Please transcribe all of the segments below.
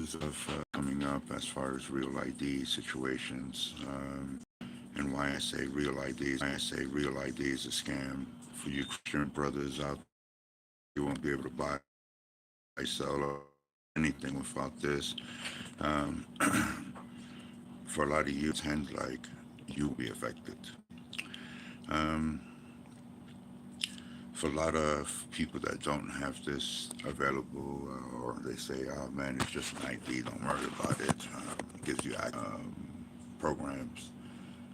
issues of coming up as far as Real ID situations, and why I say Real ID. Why I say Real ID is a scam for you Christian brothers out there. You won't be able to buy, sell, or anything without this. Um, for a lot of you, tend like you'll be affected. Um, for a lot of people that don't have this available, or they say, "Oh man, it's just an ID. Don't worry about it." It gives you programs.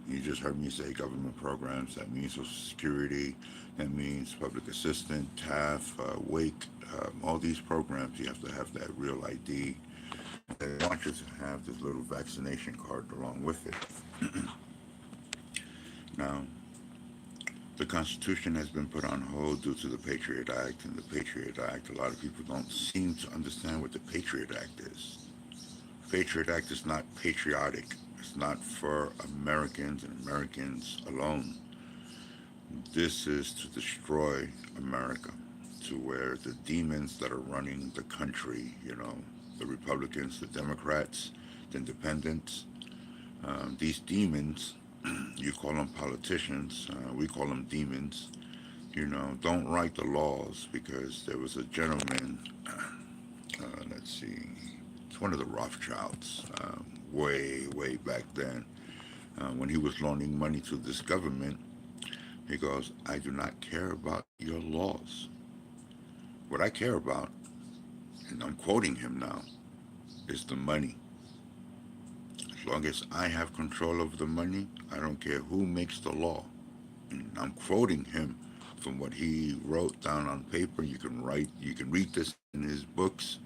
You just heard me say government programs. That means Social Security. That means public assistance, TAF, WAKE. All these programs, you have to have that real ID. They want you to have this little vaccination card along with it. Now, the Constitution has been put on hold due to the Patriot Act, and the Patriot Act, a lot of people don't seem to understand what the Patriot Act is. Patriot Act is not patriotic. It's not for Americans and Americans alone. This is to destroy America, to where the demons that are running the country, the Republicans, the Democrats, the independents, these demons, you call them politicians, we call them demons, don't write the laws because there was a gentleman, let's see, it's one of the Rothschilds, way back then, when he was loaning money to this government. He goes, "I do not care about your laws. What I care about," and I'm quoting him now, "is the money. As long as I have control of the money, I don't care who makes the law." And I'm quoting him from what he wrote down on paper. You can read this in his books.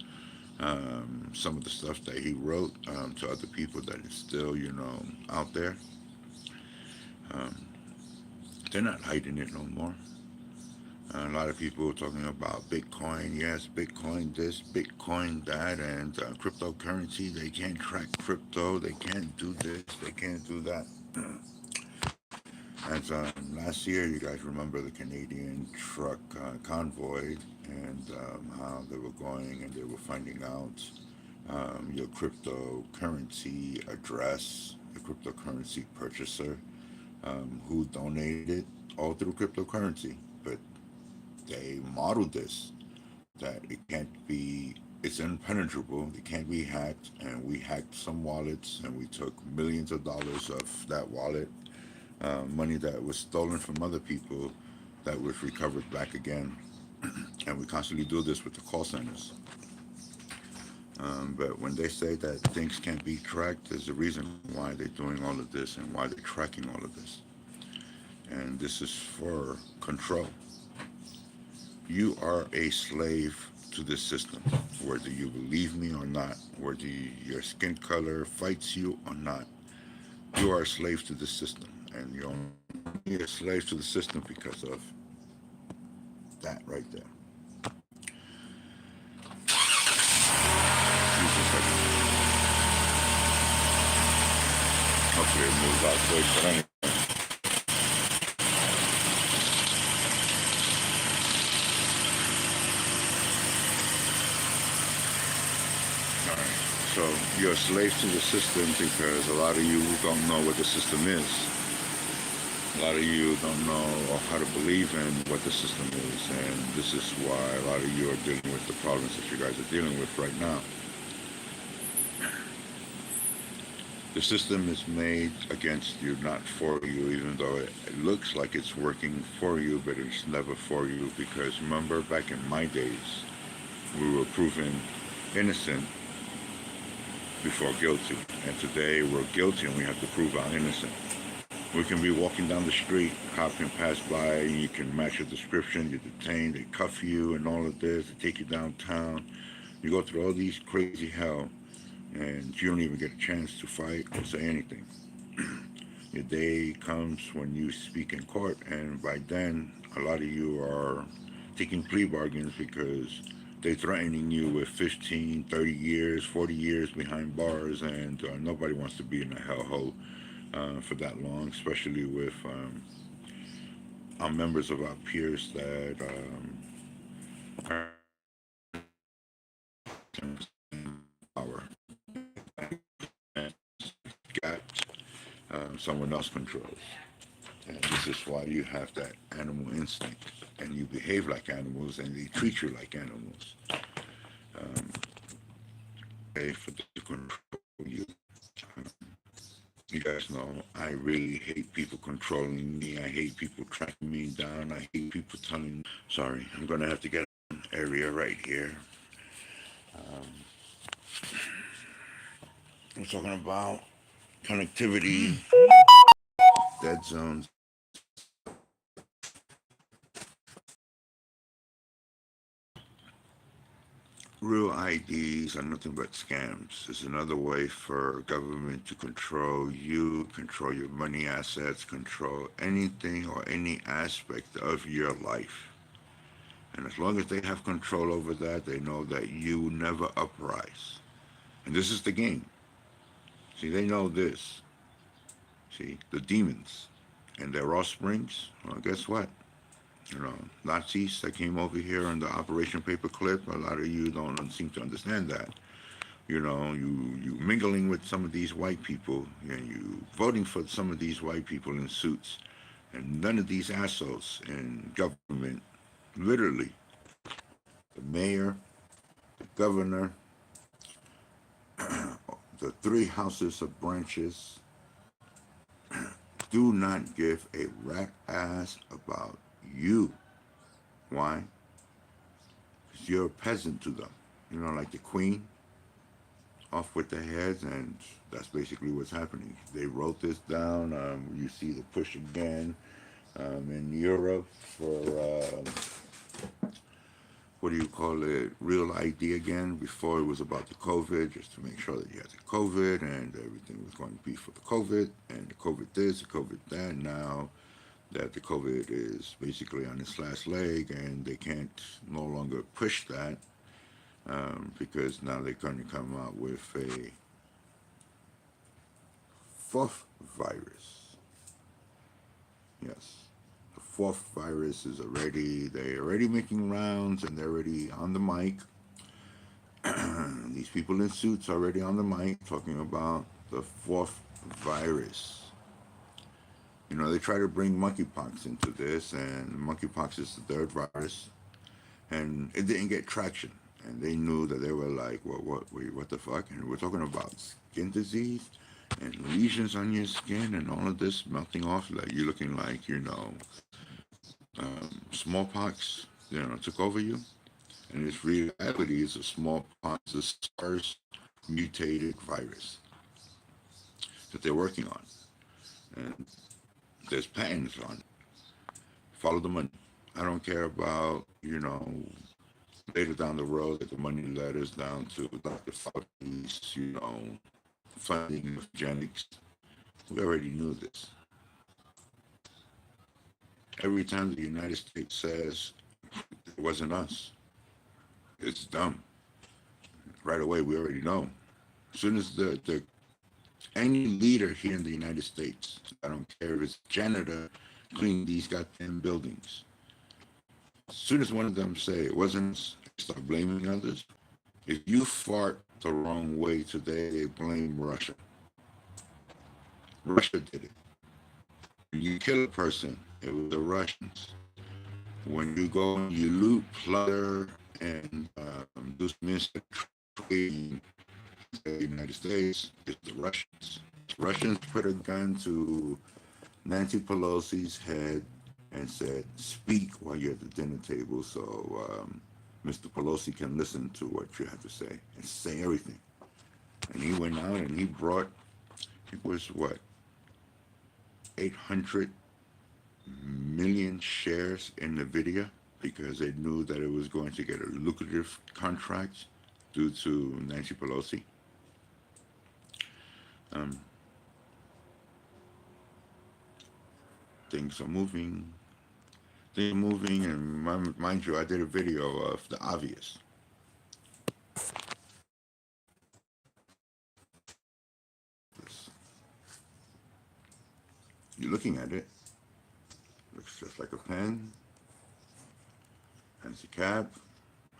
Some of the stuff that he wrote to other people that is still, out there. Um, they're not hiding it no more. A lot of people are talking about Bitcoin. Yes, Bitcoin this, Bitcoin that, and cryptocurrency. They can't track crypto. They can't do this. They can't do that. As last year, you guys remember the Canadian truck convoy and how they were going and they were finding out your cryptocurrency address, the cryptocurrency purchaser, who donated it, all through cryptocurrency. But they modeled this that it can't be, it's impenetrable, it can't be hacked, and we hacked some wallets and we took millions of dollars of that wallet, money that was stolen from other people that was recovered back again. And we constantly do this with the call centers. But when they say that things can't be tracked, there's a reason why they're doing all of this and why they're tracking all of this. And this is for control. You are a slave to this system, whether you believe me or not, whether your skin color fights you or not. You are a slave to the system, and you're only a slave to the system because of that right there. Just a second. Hopefully it moves out quick, but anyway. So you're a slave to the system because a lot of you don't know what the system is. A lot of you don't know how to believe in what the system is, and this is why a lot of you are dealing with the problems that you guys are dealing with right now. The system is made against you, not for you, even though it looks like it's working for you, but it's never for you, because remember back in my days, we were proven innocent before guilty. And today we're guilty and we have to prove our innocence. We can be walking down the street, cop can pass by, you can match a description, you're detained, they cuff you and all of this, they take you downtown. You go through all these crazy hell and you don't even get a chance to fight or say anything. Your day comes when you speak in court, and by then a lot of you are taking plea bargains because they're threatening you with 15, 30 years, 40 years behind bars, and nobody wants to be in a hellhole for that long, especially with our members of our peers that are in power. someone else controls. And this is why you have that animal instinct, and you behave like animals, and they treat you like animals. Um, for them to control you. Um, you guys know I really hate people controlling me. I hate people tracking me down. I hate people telling me. Sorry, I'm gonna have to get an area right here. Um, we're talking about connectivity, dead zones. Real IDs are nothing but scams. It's another way for government to control you, control your money assets, control anything or any aspect of your life. And as long as they have control over that, they know that you never uprise. And this is the game. See, they know this. See, the demons and their offsprings. Well, guess what? You know, Nazis that came over here on the Operation Paperclip. A lot of you don't seem to understand that. You know, you mingling with some of these white people, and you voting for some of these white people in suits, and none of these assholes in government, literally, the mayor, the governor, the three houses of branches, do not give a rat ass about you. Why? Because you're a peasant to them. You know, like the queen, off with their heads, and that's basically what's happening. They wrote this down. You see the push again in Europe for what do you call it? Real ID again. Before it was about the COVID, just to make sure that you had the COVID and everything was going to be for the COVID and the COVID this, the COVID that. Now that the COVID is basically on its last leg and they can't no longer push that because now they're going to come out with a fourth virus. Yes. The fourth virus is already, they're already making rounds and they're already on the mic. These people in suits are already on the mic talking about the fourth virus. You know, they try to bring monkeypox into this, and monkeypox is the third virus, and it didn't get traction. And they knew that they were like, well, wait, what the fuck? And we're talking about skin disease and lesions on your skin and all of this melting off, like you're looking like, you know, smallpox, you know, took over you. And its reality is a smallpox, a SARS mutated virus that they're working on. And there's patents on it. Follow the money. I don't care about, you know, later down the road that the money led us down to Dr. Fauci's, you know, funding of eugenics. We already knew this. Every time the United States says it wasn't us, it's dumb. Right away, we already know. As soon as the any leader here in the United States, I don't care if it's janitor cleaning these goddamn buildings, as soon as one of them say it wasn't us, start blaming others. If you fart the wrong way today, they blame Russia. Russia did it. When you kill a person, it was the Russians. When you go and you loot, plunder, and do some instant trading in the United States, it's the Russians. Russians put a gun to Nancy Pelosi's head and said, "Speak while you're at the dinner table, so Mr. Pelosi can listen to what you have to say and say everything." And he went out and he brought, it was what, 800 million shares in NVIDIA because they knew that it was going to get a lucrative contract due to Nancy Pelosi. Um, things are moving. Things are moving, and mind you, I did a video of the obvious. You're looking at it, looks just like a pen, has a cap,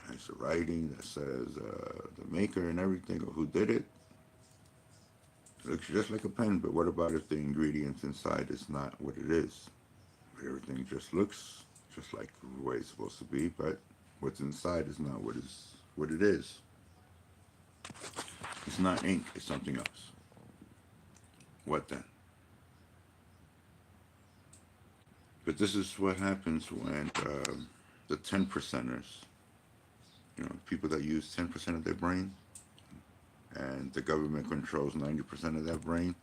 has the writing that says the maker and everything, or who did it. It looks just like a pen, but what about if the ingredients inside is not what it is? Everything just looks just like the way it's supposed to be, but what's inside is not what it is. It's not ink, it's something else. What then? But this is what happens when the 10 percenters, people that use 10% of their brain, and the government controls 90% of that brain.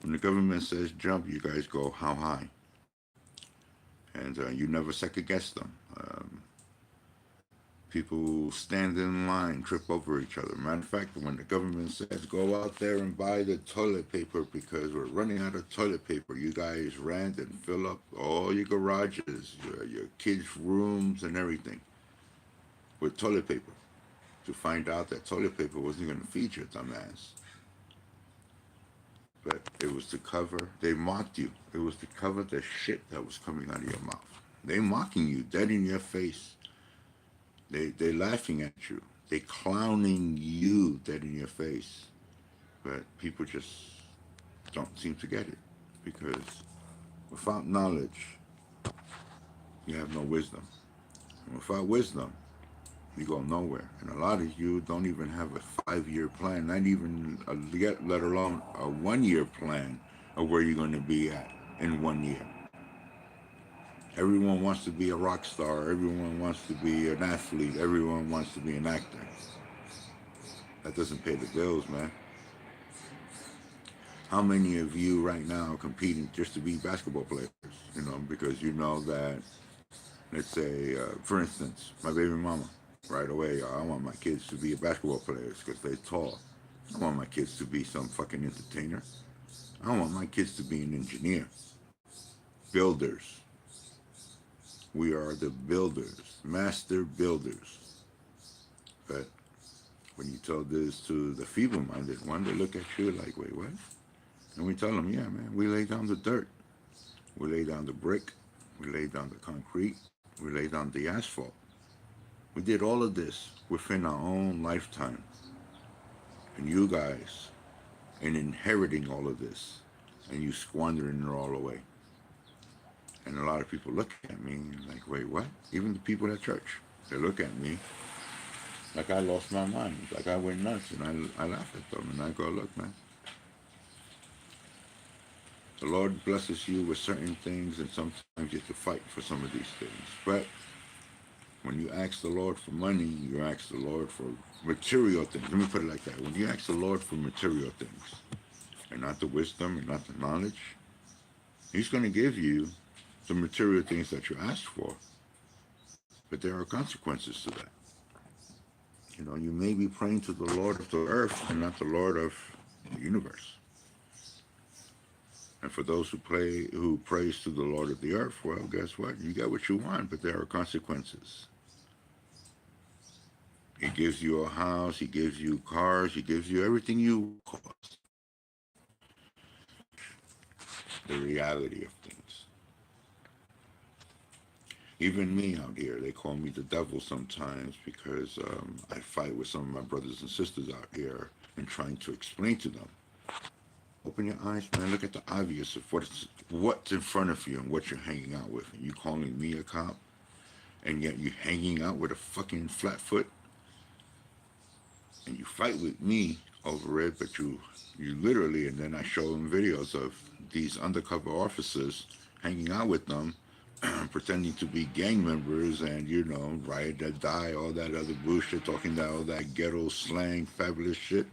When the government says jump, you guys go how high? And you never second guess them. People stand in line, trip over each other. Matter of fact, when the government says go out there and buy the toilet paper because we're running out of toilet paper, you guys rent and fill up all your garages, your kids' rooms, and everything with toilet paper. To find out that toilet paper wasn't going to feed your dumbass, but it was to cover. They mocked you. It was to cover the shit that was coming out of your mouth. They mocking you, dead in your face. They laughing at you. They clowning you, dead in your face. But people just don't seem to get it because without knowledge, you have no wisdom. And without wisdom, you go nowhere. And a lot of you don't even have a 5-year plan, not even let alone a 1-year plan of where you're going to be at in 1 year. Everyone wants to be a rock star. Everyone wants to be an athlete. Everyone wants to be an actor. That doesn't pay the bills, man. How many of you right now are competing just to be basketball players? Because you know that, let's say, for instance, my baby mama, right away, I want my kids to be basketball players because they're tall. I want my kids to be some fucking entertainer. I want my kids to be an engineer. Builders. We are the builders, master builders. But when you tell this to the feeble-minded one, they look at you like, wait, what? And we tell them, yeah, man, we lay down the dirt. We lay down the brick. We lay down the concrete. We lay down the asphalt. We did all of this within our own lifetime. And you guys, in inheriting all of this, and you squandering it all away. And a lot of people look at me like, wait, what? Even the people at church, they look at me like I lost my mind, like I went nuts, and I laugh at them, and I go, look, man, the Lord blesses you with certain things, and sometimes you have to fight for some of these things. But when you ask the Lord for money, you ask the Lord for material things. Let me put it like that. When you ask the Lord for material things, and not the wisdom and not the knowledge, He's going to give you the material things that you asked for. But there are consequences to that. You may be praying to the Lord of the earth and not the Lord of the universe. And for those who praise to the Lord of the earth, well, guess what? You got what you want, but there are consequences. He gives you a house, He gives you cars, He gives you everything you cost. The reality of things. Even me out here, they call me the devil sometimes because I fight with some of my brothers and sisters out here and trying to explain to them. Open your eyes, man. Look at the obvious of what's in front of you and what you're hanging out with. And you calling me a cop, and yet you hanging out with a fucking flatfoot, and you fight with me over it, but you literally, and then I show them videos of these undercover officers hanging out with them, pretending to be gang members, and ride or die, all that other bullshit, talking that all that ghetto slang, fabulous shit.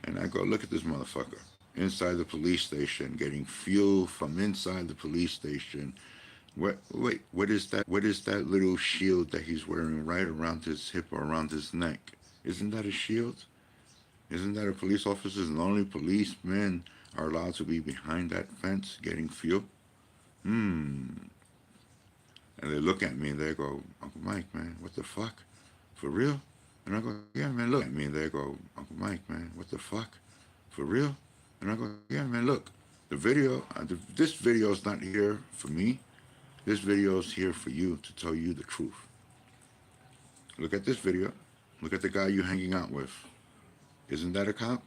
And I go, look at this motherfucker inside the police station, getting fuel from inside the police station. What is that? What is that little shield that he's wearing right around his hip or around his neck? Isn't that a shield? Isn't that a police officer? And only policemen are allowed to be behind that fence getting fuel? And they look at me and they go, Uncle Mike, man, what the fuck? For real? And I go, yeah, man, look at me. And they go, Uncle Mike, man, what the fuck? For real? And I go, yeah, man, look, this video is not here for me. This video is here for you to tell you the truth. Look at this video. Look at the guy you're hanging out with. Isn't that a cop?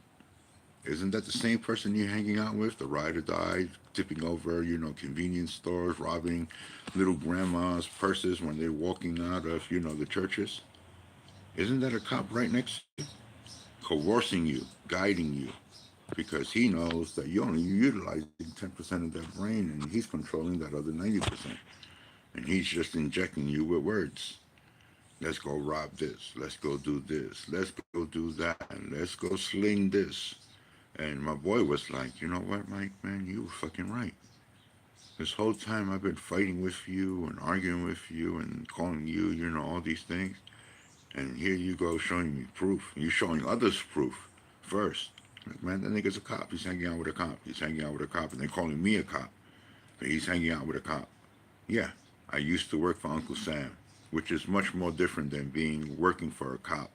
Isn't that the same person you're hanging out with? The ride or die, tipping over, convenience stores, robbing little grandmas' purses when they're walking out of, the churches? Isn't that a cop right next to you? Coercing you, guiding you, because he knows that you're only utilizing 10% of that brain and he's controlling that other 90%. And he's just injecting you with words. Let's go rob this. Let's go do this. Let's go do that. Let's go sling this. And my boy was like, you know what, Mike, man, you were fucking right. This whole time I've been fighting with you and arguing with you and calling you, all these things. And here you go showing me proof. You showing others proof first. Like, man, that nigga's a cop. He's hanging out with a cop. He's hanging out with a cop. And they're calling me a cop. But he's hanging out with a cop. Yeah, I used to work for Uncle Sam, which is much more different than being working for a cop.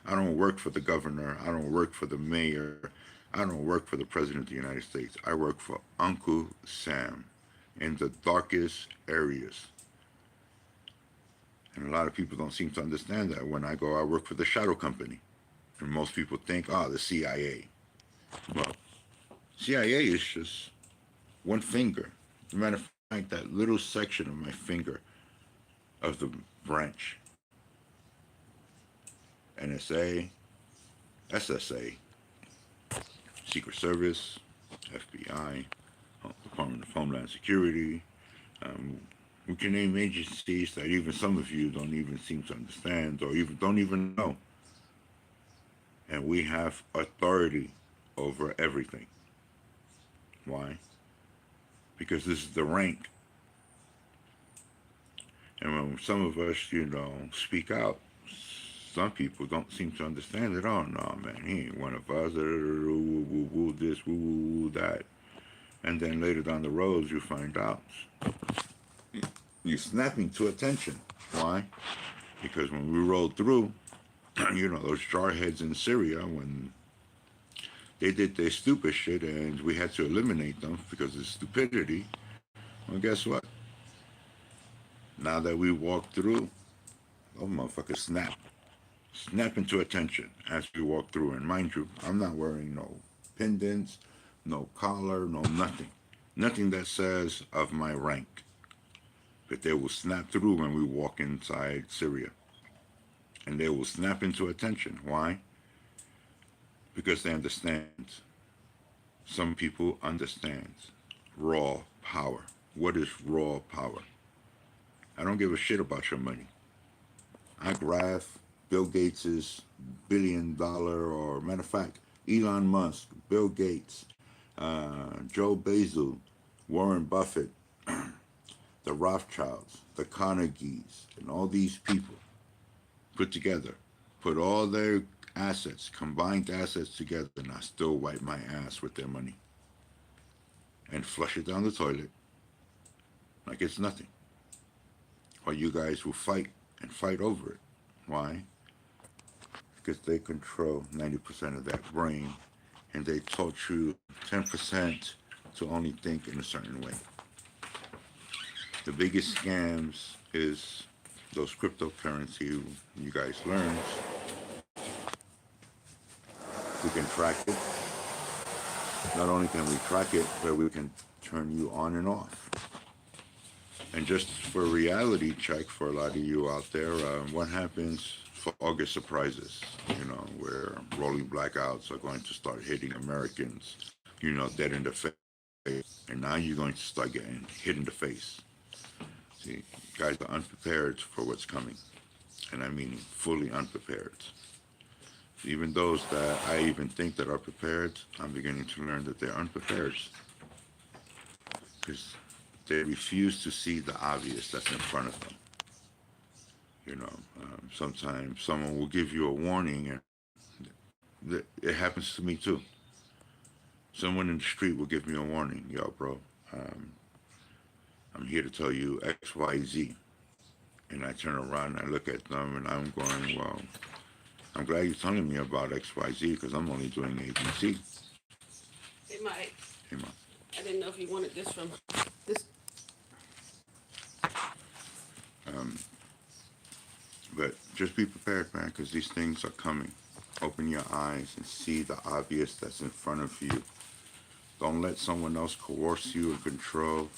I don't work for the governor. I don't work for the mayor. I don't work for the president of the United States. I work for Uncle Sam in the darkest areas. And a lot of people don't seem to understand that. When I go, I work for the shadow company. And most people think, oh, the CIA. Well, CIA is just one finger. As a matter of fact, that little section of my finger of the branch. NSA, SSA, Secret Service, FBI, Department of Homeland Security. Um, we can name agencies that even some of you don't even seem to understand or even don't even know. And we have authority over everything. Why? Because this is the rank. And when some of us, speak out, some people don't seem to understand it. Oh no, man, he ain't one of us. Woo, woo, woo, this, woo, woo, woo, that. And then later down the road, you find out you're snapping to attention. Why? Because when we rolled through, those jarheads in Syria, when they did their stupid shit and we had to eliminate them because of stupidity, well, guess what? Now that we walked through, those motherfuckers snap into attention as we walk through. And mind you, I'm not wearing no pendants, no collar, no nothing. Nothing that says of my rank. But they will snap through when we walk inside Syria. And they will snap into attention. Why? Because they understand. Some people understand raw power. What is raw power? I don't give a shit about your money. I graph Bill Gates's $1 billion, or matter of fact, Elon Musk, Bill Gates, Joe Bezos, Warren Buffett, the Rothschilds, the Carnegies, and all these people put together, put all their assets, combined assets together, and I still wipe my ass with their money and flush it down the toilet like it's nothing. While you guys will fight and fight over it. Why? Because they control 90% of that brain and they taught you 10% to only think in a certain way. The biggest scams is those cryptocurrency you guys learned. We can track it. Not only can we track it, but we can turn you on and off. And just for a reality check for a lot of you out there, what happens for August surprises, where rolling blackouts are going to start hitting Americans, dead in the face. And now you're going to start getting hit in the face. See, guys are unprepared for what's coming. And I mean fully unprepared. Even those that I even think that are prepared, I'm beginning to learn that they're unprepared. Because they refuse to see the obvious that's in front of them. Sometimes someone will give you a warning, and it happens to me too. Someone in the street will give me a warning. Yo, bro, I'm here to tell you X, Y, Z. And I turn around and I look at them and I'm going, well, I'm glad you're telling me about X, Y, Z because I'm only doing A, B, C. Hey, Mike. Hey, Mom. I didn't know if you wanted this from this. Um, but just be prepared, man, because these things are coming. Open your eyes and see the obvious that's in front of you. Don't let someone else coerce you or control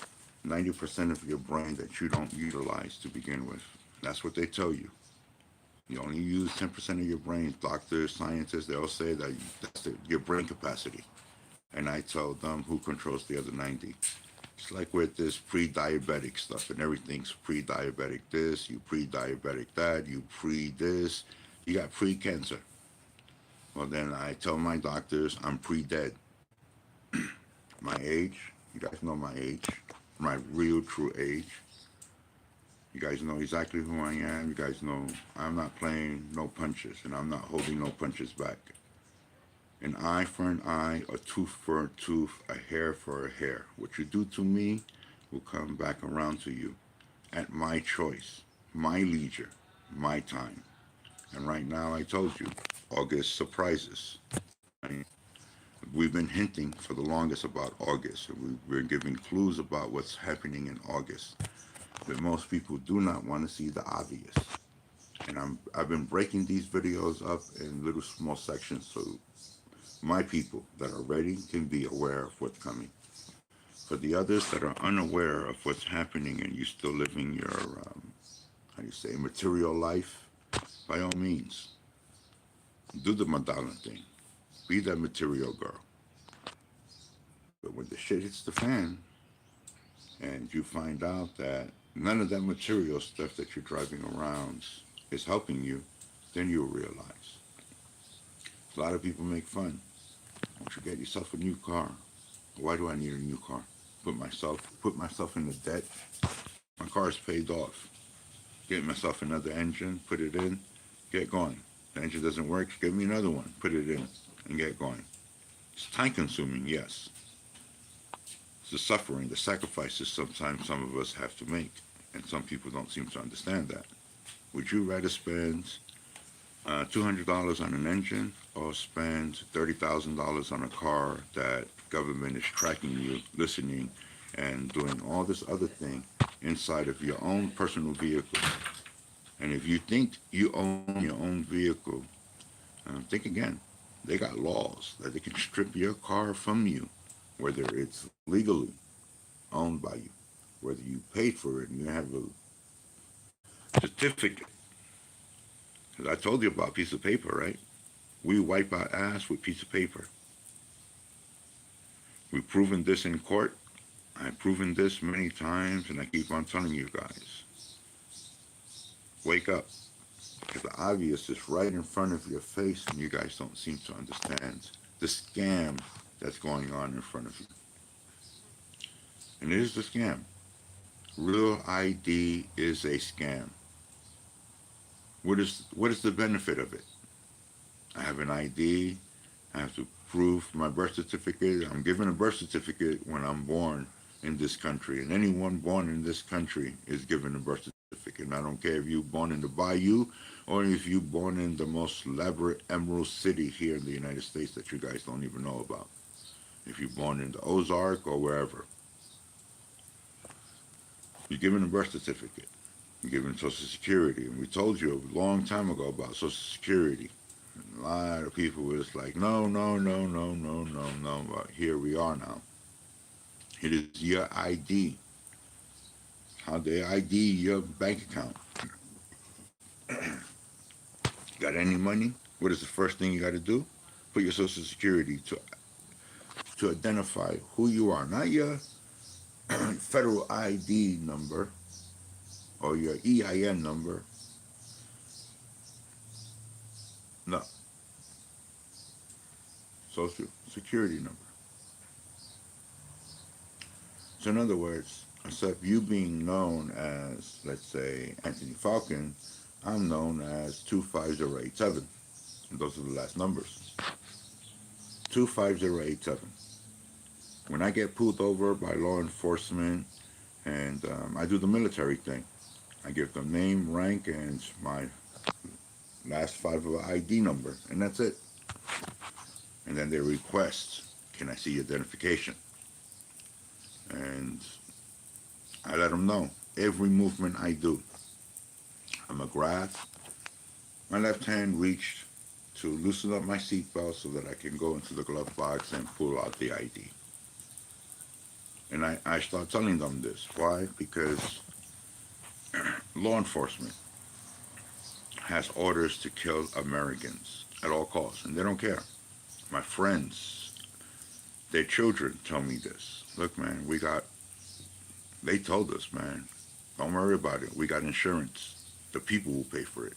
90% of your brain that you don't utilize to begin with. That's what they tell you. You only use 10% of your brain. Doctors, scientists, they all say that your brain capacity. And I tell them who controls the other 90. It's like with this pre-diabetic stuff and everything's pre-diabetic this, you pre-diabetic that, you pre-this, you got pre-cancer. Well, then I tell my doctors I'm pre-dead. My age, you guys know my age, my real true age. You guys know exactly who I am. You guys know I'm not playing no punches and I'm not holding no punches back. An eye for an eye, a tooth for a tooth, a hair for a hair. What you do to me will come back around to you at my choice, my leisure, my time. And right now, I told you, August surprises. Right? We've been hinting for the longest about August. We've been giving clues about what's happening in August. But most people do not want to see the obvious. And I've been breaking these videos up in little small sections so my people that are ready can be aware of what's coming. For the others that are unaware of what's happening and you still living your, how do you say, material life, by all means, do the Madonna thing. Be that material girl. But when the shit hits the fan and you find out that none of that material stuff that you're driving around is helping you, then you'll realize. A lot of people make fun. Won't you get yourself a new car? Why do I need a new car? Put myself in the debt. My car is paid off. Get myself another engine, put it in, get going. The engine doesn't work, get me another one, put it in, and get going. It's time consuming, yes. It's the suffering, the sacrifices sometimes some of us have to make, and some people don't seem to understand that. Would you rather spend $200 on an engine or spend $30,000 on a car that government is tracking you, listening, and doing all this other thing inside of your own personal vehicle? And if you think you own your own vehicle, think again. They got laws that they can strip your car from you, whether it's legally owned by you, whether you paid for it and you have a certificate. Because I told you about a piece of paper, right? We wipe our ass with piece of paper. We've proven this in court. I've proven this many times, and I keep on telling you guys, wake up. Because the obvious is right in front of your face, and you guys don't seem to understand the scam that's going on in front of you. And it is the scam. Real ID is a scam. What is the benefit of it? I have an ID. I have to prove my birth certificate. I'm given a birth certificate when I'm born in this country, and anyone born in this country is given a birth certificate. And I don't care if you're born in the Bayou or if you're born in the most elaborate emerald city here in the United States that you guys don't even know about. If you're born in the Ozark or wherever, you're given a birth certificate. You're given Social Security. And we told you a long time ago about Social Security. And a lot of people was like, no, no, no, no, no, no, no. But here we are now. It is your ID. How they ID your bank account. Got any money? What is the first thing you got to do? Put your Social Security to identify who you are, not your federal ID number or your EIN number. No, Social Security number. So in other words, instead of you being known as, let's say, Anthony Falcon, I'm known as 25087. And those are the last numbers. 25087. When I get pulled over by law enforcement and I do the military thing, I give them name, rank, and my last five of the ID number, and that's it. And then they request, can I see your identification? And I let them know every movement I do. I'm a grasp. My left hand reached to loosen up my seatbelt so that I can go into the glove box and pull out the ID. And I start telling them this. Why? Because law enforcement has orders to kill Americans at all costs, and they don't care. My friends, their children tell me this. Look, man, they told us, man, don't worry about it. We got insurance. The people will pay for it.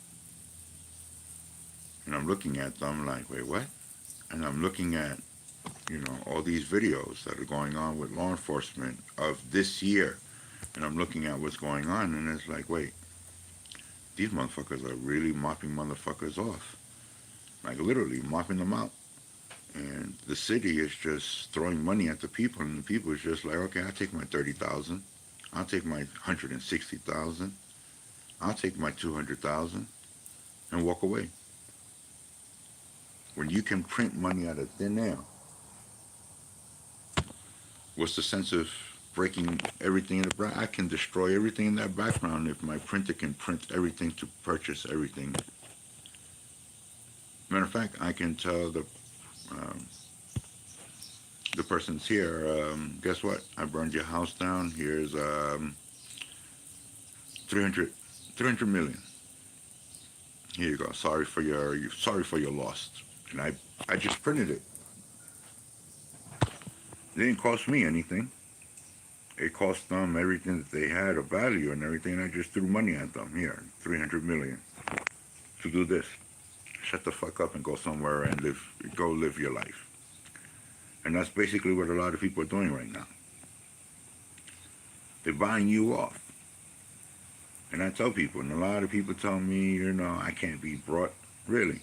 And I'm looking at them like, wait, what? And I'm looking at, all these videos that are going on with law enforcement of this year. And I'm looking at what's going on, and it's like, wait, these motherfuckers are really mopping motherfuckers off. Like, literally mopping them out. And the city is just throwing money at the people, and the people is just like, okay, I'll take my 30,000. I'll take my 160,000. I'll take my 200,000 and walk away. When you can print money out of thin air, what's the sense of breaking everything in the background? I can destroy everything in that background if my printer can print everything to purchase everything. Matter of fact, I can tell um, the person's here, guess what? I burned your house down. Here's 300 million. Here you go. Sorry for your loss. And I just printed it. It didn't cost me anything. It cost them everything that they had of value and everything. And I just threw money at them. Here, 300 million to do this. Shut the fuck up and go somewhere and live your life. And that's basically what a lot of people are doing right now. They're buying you off. And I tell people, and a lot of people tell me, I can't be brought. Really?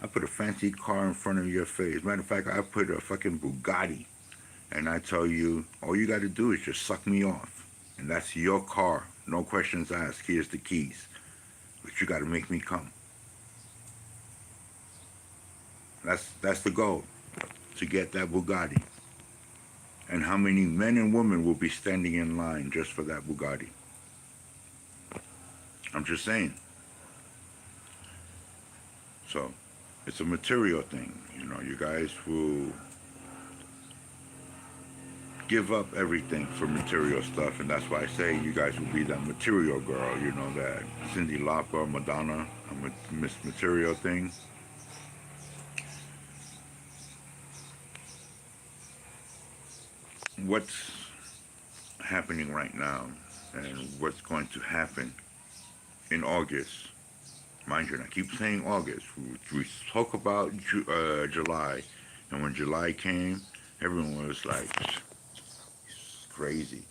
I put a fancy car in front of your face. Matter of fact, I put a fucking Bugatti. And I tell you, all you got to do is just suck me off. And that's your car. No questions asked. Here's the keys. But you got to make me come. That's the goal, to get that Bugatti. And how many men and women will be standing in line just for that Bugatti? I'm just saying. So, it's a material thing. You guys will give up everything for material stuff, and that's why I say you guys will be that material girl, that Cyndi Lauper, Madonna, Miss Material thing. What's happening right now and what's going to happen in August? Mind you, and I keep saying August. We spoke about July, and when July came, everyone was like, he's crazy.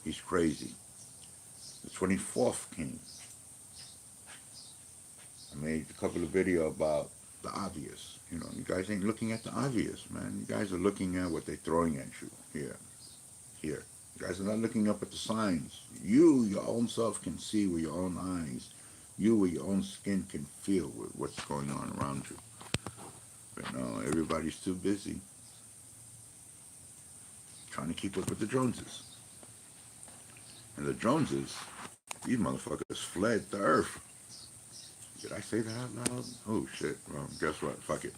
He's crazy. The 24th came. I made a couple of videos about the obvious. You guys ain't looking at the obvious, man. You guys are looking at what they're throwing at you here. Here. You guys are not looking up at the signs. You, your own self, can see with your own eyes. You, with your own skin, can feel with what's going on around you. But no, everybody's too busy trying to keep up with the Joneses. And the Joneses, these motherfuckers fled the earth. Did I say that out loud? Oh shit. Well, guess what? Fuck it.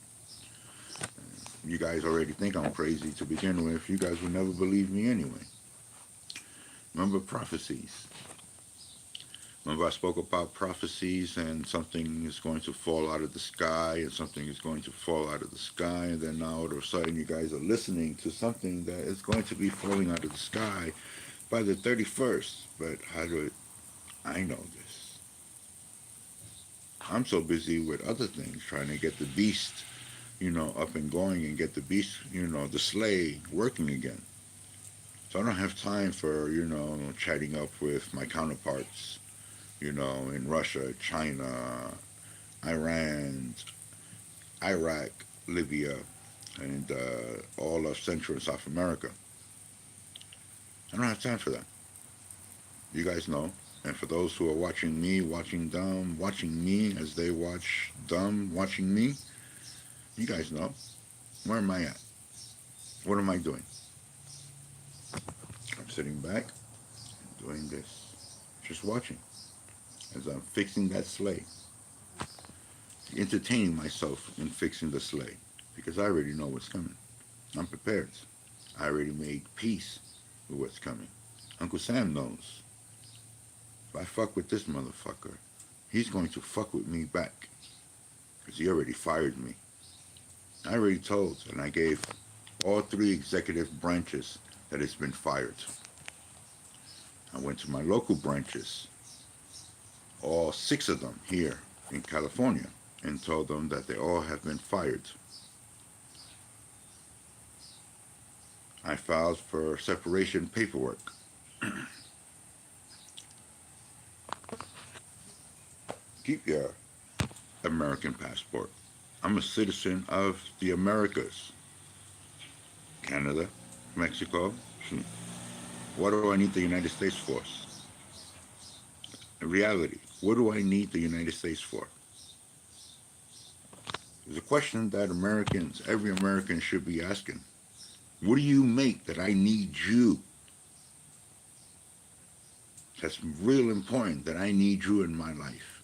You guys already think I'm crazy to begin with. You guys will never believe me anyway. Remember prophecies. Remember I spoke about prophecies and something is going to fall out of the sky and something is going to fall out of the sky, and then now all of a sudden you guys are listening to something that is going to be falling out of the sky by the 31st. But how do I know this? I'm so busy with other things, trying to get the beast, up and going and get the beast, the sleigh working again. So I don't have time for, chatting up with my counterparts, in Russia, China, Iran, Iraq, Libya, and all of Central and South America. I don't have time for that. You guys know. And for those who are watching me, watching them, watching me as they watch them, watching me, you guys know. Where am I at? What am I doing? I'm sitting back and doing this. Just watching as I'm fixing that sleigh. entertaining myself in fixing the sleigh because I already know what's coming. I'm prepared. I already made peace with what's coming. Uncle Sam knows. If I fuck with this motherfucker, he's going to fuck with me back because he already fired me. I already told and I gave all three executive branches that it's been fired. I went to my local branches, all six of them here in California, and told them that they all have been fired. I filed for separation paperwork. Keep your American passport. I'm a citizen of the Americas. Canada, Mexico. What do I need the United States for? In reality, what do I need the United States for? It's a question that Americans, every American should be asking. What do you make that I need you? That's real important that I need you in my life.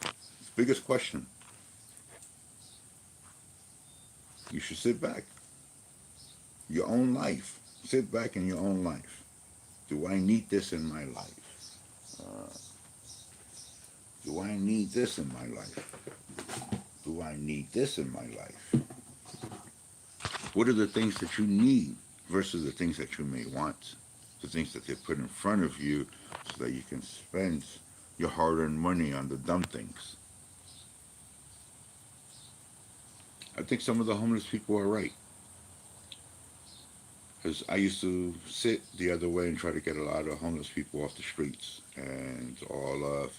It's the biggest question. You should sit back. Your own life. Sit back in your own life. Do I need this in my life? Uh, do I need this in my life? Do I need this in my life? What are the things that you need versus the things that you may want? The things that they put in front of you so that you can spend your hard earned money on the dumb things. I think some of the homeless people are right. Because I used to sit the other way and try to get a lot of homeless people off the streets. And all of,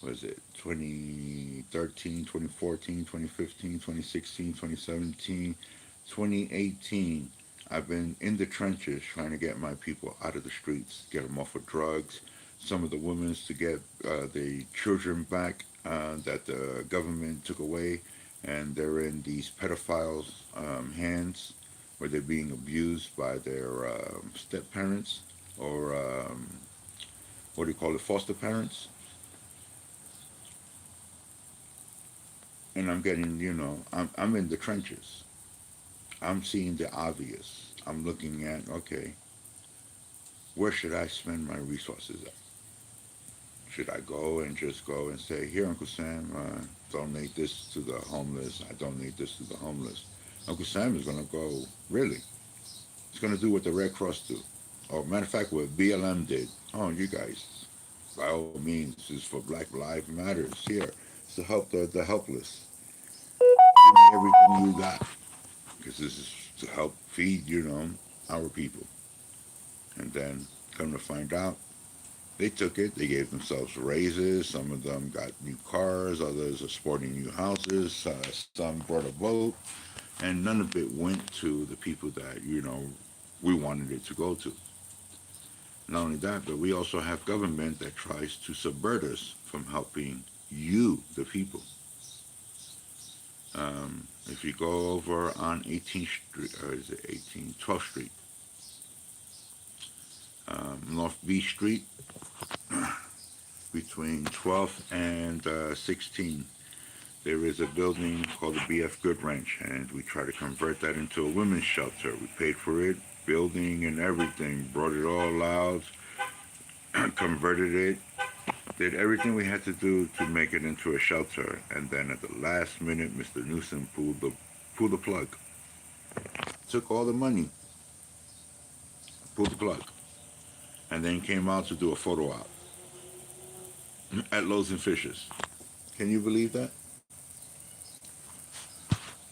what is it, 2013, 2014, 2015, 2016, 2017, 2018. I've been in the trenches trying to get my people out of the streets, get them off of drugs. Some of the women to get the children back that the government took away, and they're in these pedophiles' hands where they're being abused by their step parents or what do you call it, foster parents. And I'm getting, I'm in the trenches. I'm seeing the obvious. I'm looking at, okay, where should I spend my resources at? Should I go and just go and say, here, Uncle Sam, donate this to the homeless. I donate this to the homeless. Uncle Sam is going to go, really? He's going to do what the Red Cross do. Or, matter of fact, what BLM did. Oh, you guys, by all means, this is for Black Lives Matters here. It's to help the helpless. Give me everything you got. Because this is to help feed, our people. And then, come to find out, they took it. They gave themselves raises. Some of them got new cars. Others are sporting new houses. Some brought a boat. And none of it went to the people that, we wanted it to go to. Not only that, but we also have government that tries to subvert us from helping you, the people. If you go over on 18th Street, or is it 18th, 12th Street, North B Street, between 12th and 16th, there is a building called the BF Good Ranch, and we try to convert that into a women's shelter. We paid for it, building and everything, brought it all out, converted it, did everything we had to do to make it into a shelter, and then at the last minute, Mr. Newsom pulled the plug, took all the money, pulled the plug, and then came out to do a photo op at Loaves and Fishes. Can you believe that?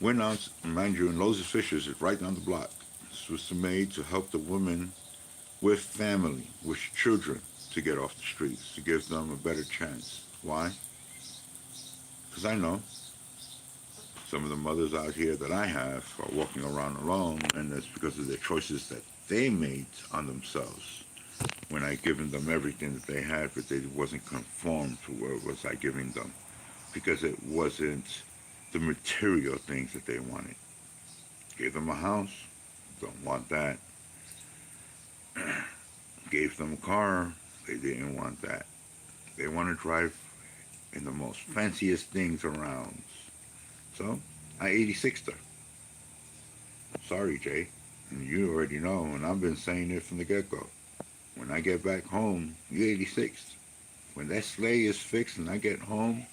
Went out, mind you, and Loaves and Fishes is right down the block. This was made to help the women with family, with children, to get off the streets, to give them a better chance. Why? Because I know some of the mothers out here that I have are walking around alone, and it's because of the choices that they made on themselves. When I given them everything that they had, but they wasn't conformed to what was I giving them, because it wasn't the material things that they wanted. Gave them a house, don't want that. Gave them a car, they didn't want that. They want to drive and the most fanciest things around. So I 86'd her. Sorry, Jay. And you already know, and I've been saying it from the get go. When I get back home, you 86'd. When that sleigh is fixed and I get home,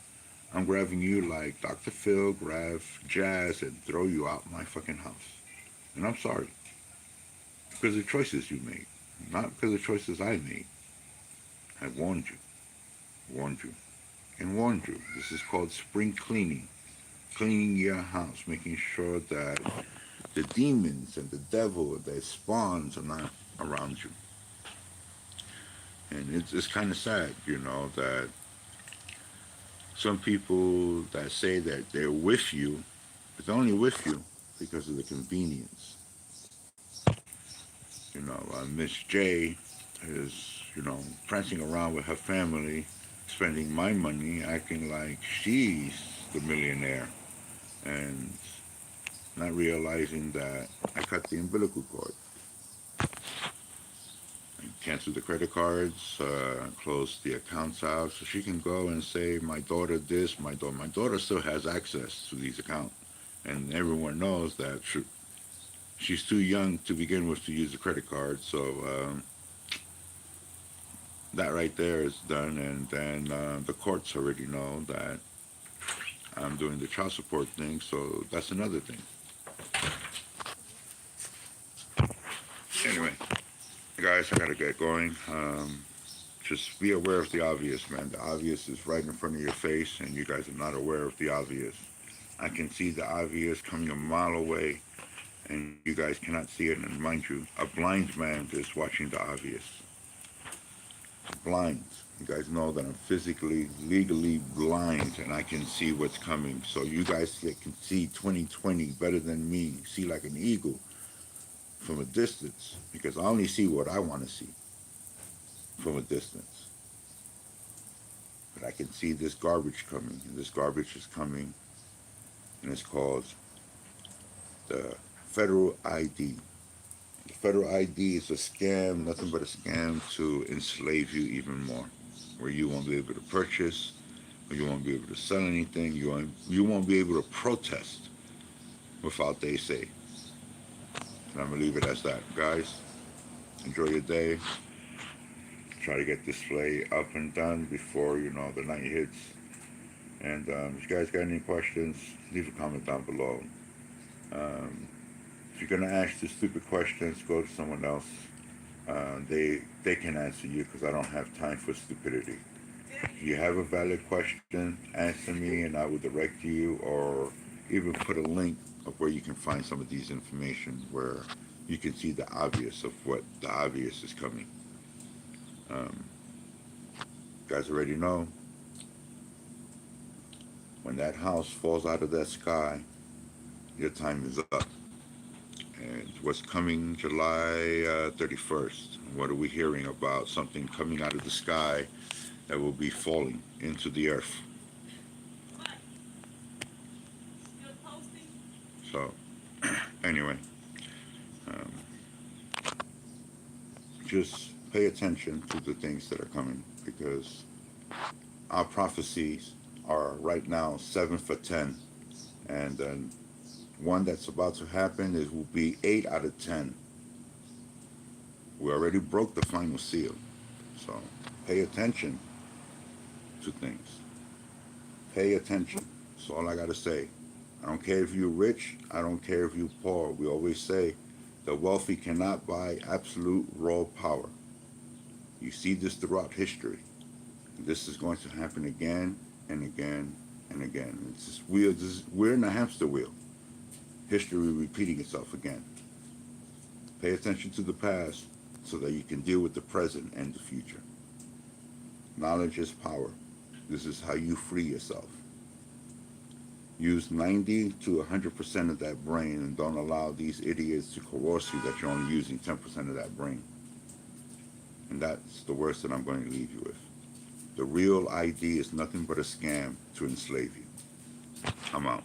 I'm grabbing you like Dr. Phil grab Jazz and throw you out my fucking house. And I'm sorry. Because of the choices you made. Not because of the choices I made. I warned you. Warned you. And warned you. This is called spring cleaning. Cleaning your house, making sure that the demons and the devil that spawns are not around you. And it's kind of sad, that some people that say that they're with you, but they're only with you because of the convenience. Miss J is, prancing around with her family, spending my money, acting like she's the millionaire, and not realizing that I cut the umbilical cord. Cancel the credit cards, close the accounts out, so she can go and say, "My daughter this, my daughter." My daughter still has access to these accounts, and everyone knows that she's too young to begin with to use the credit card. So that right there is done, and then the courts already know that I'm doing the child support thing. So that's another thing. Anyway, guys, I gotta get going. Just be aware of the obvious, man. The obvious is right in front of your face, and you guys are not aware of the obvious. I can see the obvious coming a mile away, and you guys cannot see it. And mind you, a blind man is watching the obvious. Blind. You guys know that I'm physically, legally blind, and I can see what's coming. So you guys that can see 2020 better than me, see like an eagle from a distance, because I only see what I want to see from a distance. But I can see this garbage coming, and this garbage is coming, and it's called the Federal I.d. The Federal I.d. is a scam, nothing but a scam to enslave you even more, where you won't be able to purchase, where you won't be able to sell anything, you won't be able to protest without they say. And I'm gonna leave it as that, guys. Enjoy your day. Try to get this play up and done before the night hits. And if you guys got any questions, leave a comment down below. Um, if you're gonna ask the stupid questions, go to someone else. They can answer you because I don't have time for stupidity. If you have a valid question, answer me, and I will direct you, or even put a link of where you can find some of these information where you can see the obvious of what the obvious is coming. Um, you guys already know when that house falls out of that sky, your time is up. And what's coming July 31st? What are we hearing about? Something coming out of the sky that will be falling into the earth. So, anyway, um, just pay attention to the things that are coming because our prophecies are right now 7 for 10. And then one that's about to happen is will be 8 out of 10. We already broke the final seal. So pay attention to things. Pay attention. That's all I got to say. I don't care if you're rich. I don't care if you're poor. We always say the wealthy cannot buy absolute raw power. You see this throughout history. This is going to happen again and again and again. It's this wheel. We're in a hamster wheel. History repeating itself again. Pay attention to the past so that you can deal with the present and the future. Knowledge is power. This is how you free yourself. Use 90 to 100% of that brain and don't allow these idiots to coerce you that you're only using 10% of that brain. And that's the worst that I'm going to leave you with. The real I.d. is nothing but a scam to enslave you. I'm out.